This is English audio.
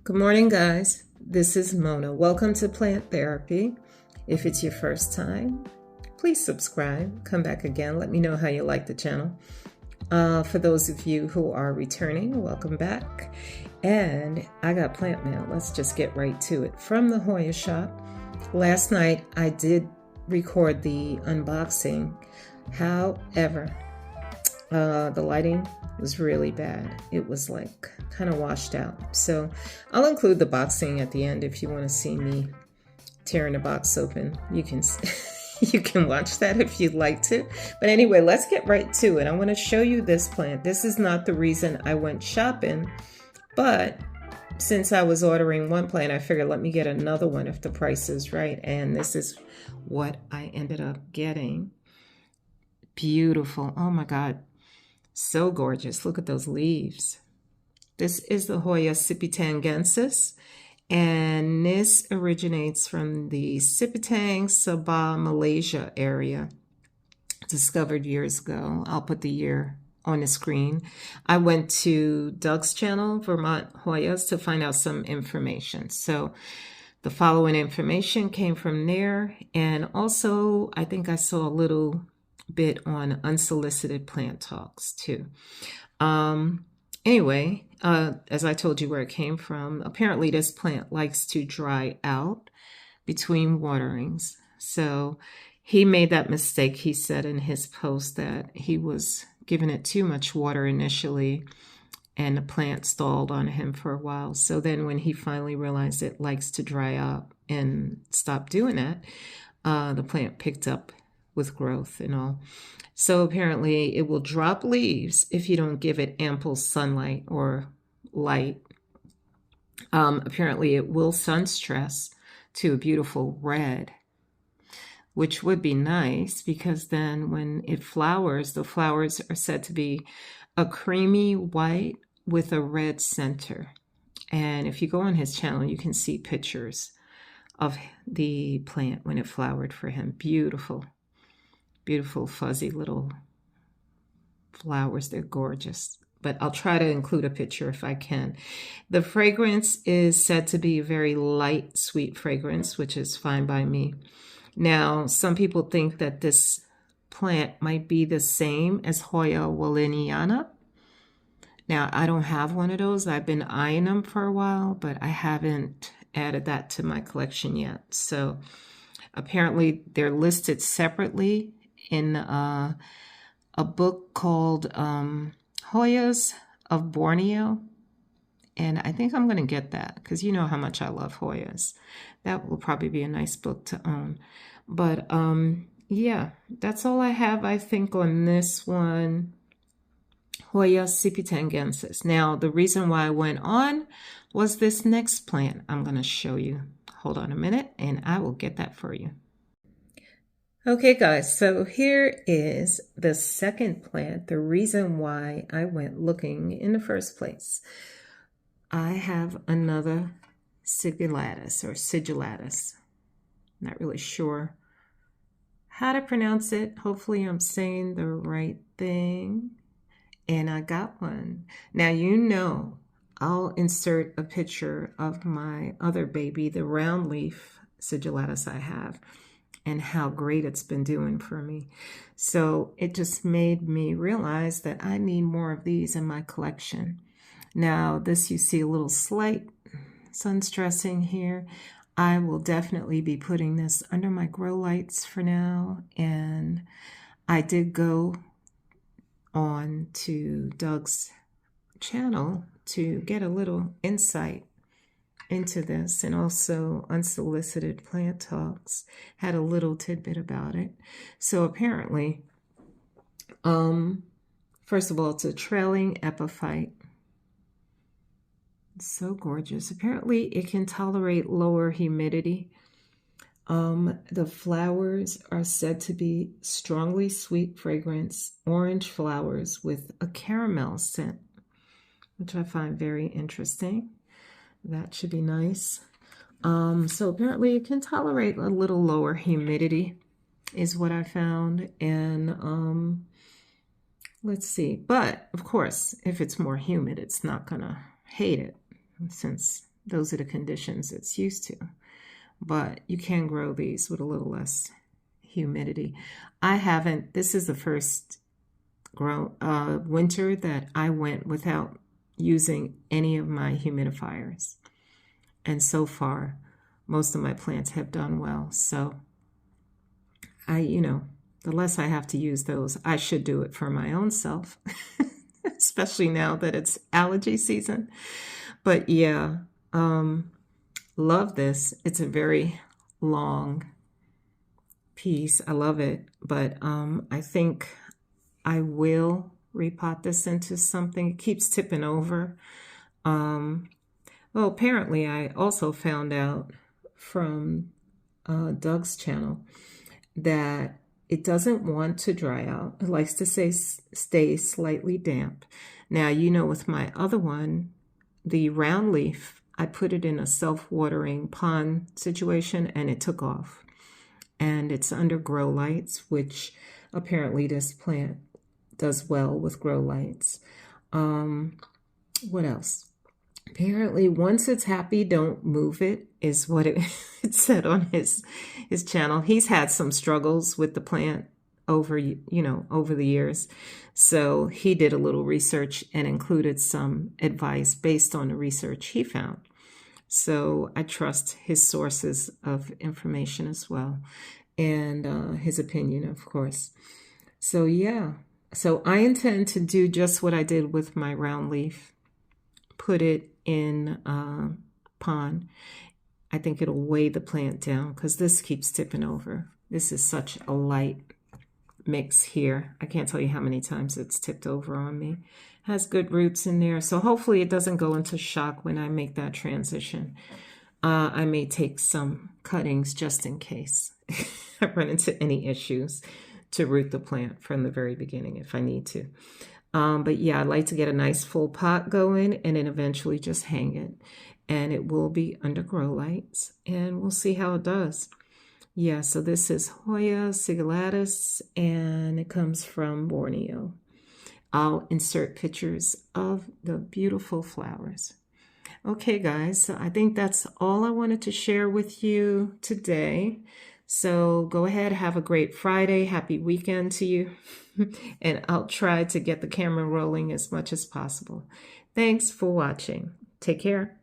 Good morning, guys. This is Mona. Welcome to Plant Therapy. If it's your first time, please subscribe. Come back again. Let me know how you like the channel. For those of you who are returning, welcome back. And I got plant mail. Let's just get right to it. From the Hoya shop. Last night, I did record the unboxing. However, the lighting was really bad. It was like kind of washed out. So I'll include the boxing at the end if you want to see me tearing the box open. You can you can watch that if you'd like to. But anyway, let's get right to it. I want to show you this plant. This is not the reason I went shopping, but since I was ordering one plant, I figured let me get another one if the price is right. And this is what I ended up getting. Beautiful. Oh my God. So gorgeous. Look at those leaves. This is the Hoya sipitangensis, and this originates from the Sipitang, Sabah, Malaysia area, discovered years ago. I'll put the year on the screen. I went to Doug's channel, Vermont Hoyas, to find out some information. So the following information came from there, and also I think I saw a little bit on Unsolicited Plant Talks too. Anyway, as I told you where it came from, apparently this plant likes to dry out between waterings. So he made that mistake. He said in his post that he was giving it too much water initially and the plant stalled on him for a while. So then when he finally realized it likes to dry out and stopped doing that, the plant picked up with growth and all. So apparently it will drop leaves if you don't give it ample sunlight or light. Apparently it will sun stress to a beautiful red, which would be nice because then when it flowers, the flowers are said to be a creamy white with a red center. And if you go on his channel, you can see pictures of the plant when it flowered for him. Beautiful. Beautiful fuzzy little flowers. They're gorgeous. But I'll try to include a picture if I can. The fragrance is said to be a very light, sweet fragrance, which is fine by me. Now, some people think that this plant might be the same as Hoya walleniana. Now, I don't have one of those. I've been eyeing them for a while, but I haven't added that to my collection yet. So apparently they're listed separately in a book called Hoyas of Borneo. And I think I'm going to get that because you know how much I love Hoyas. That will probably be a nice book to own. But yeah, that's all I have, I think, on this one. Hoya sipitangensis. Now, the reason why I went on was this next plant I'm going to show you. Hold on a minute and I will get that for you. Okay, guys, so here is the second plant, the reason why I went looking in the first place. I have another sigillatus or sigillatus. Not really sure how to pronounce it. Hopefully I'm saying the right thing. And I got one. Now, you know, I'll insert a picture of my other baby, the round leaf sigillatus I have, and how great it's been doing for me. So it just made me realize that I need more of these in my collection. Now, this you see a little slight sun stressing here. I will definitely be putting this under my grow lights for now. And I did go on to Doug's channel to get a little insight into this, and also Unsolicited Plant Talks had a little tidbit about it. So apparently, first of all, it's a trailing epiphyte. It's so gorgeous. Apparently, it can tolerate lower humidity. The flowers are said to be strongly sweet fragrance, orange flowers with a caramel scent, which I find very interesting. That should be nice. So apparently it can tolerate a little lower humidity is what I found. And let's see. But of course, if it's more humid, it's not gonna hate it since Those are the conditions it's used to. But you can grow these with a little less humidity. This is the first winter that I went without using any of my humidifiers. And so far, most of my plants have done well. So the less I have to use those, I should do it for my own self, especially now that it's allergy season. But yeah, love this. It's a very long piece. I love it. But I think I will repot this into something. It keeps tipping over. Well, apparently I also found out from Doug's channel that it doesn't want to dry out. It likes to stay slightly damp. Now, with my other one, the round leaf, I put it in a self-watering pond situation and it took off. And it's under grow lights, which apparently this plant does well with grow lights. What else? Apparently, once it's happy, don't move it, is what it said on his channel. He's had some struggles with the plant over the years. So he did a little research and included some advice based on the research he found. So I trust his sources of information as well, and his opinion, of course. So yeah, so I intend to do just what I did with my round leaf. Put it in a pond. I think it'll weigh the plant down because this keeps tipping over. This is such a light mix here. I can't tell you how many times it's tipped over on me. It has good roots in there. So hopefully it doesn't go into shock when I make that transition. I may take some cuttings just in case I run into any issues to root the plant from the very beginning if I need to. But yeah, I'd like to get a nice full pot going and then eventually just hang it. And it will be under grow lights and we'll see how it does. Yeah, so this is Hoya sigilladus and it comes from Borneo. I'll insert pictures of the beautiful flowers. Okay, guys, so I think that's all I wanted to share with you today. So go ahead, have a great Friday. Happy weekend to you. And I'll try to get the camera rolling as much as possible. Thanks for watching. Take care.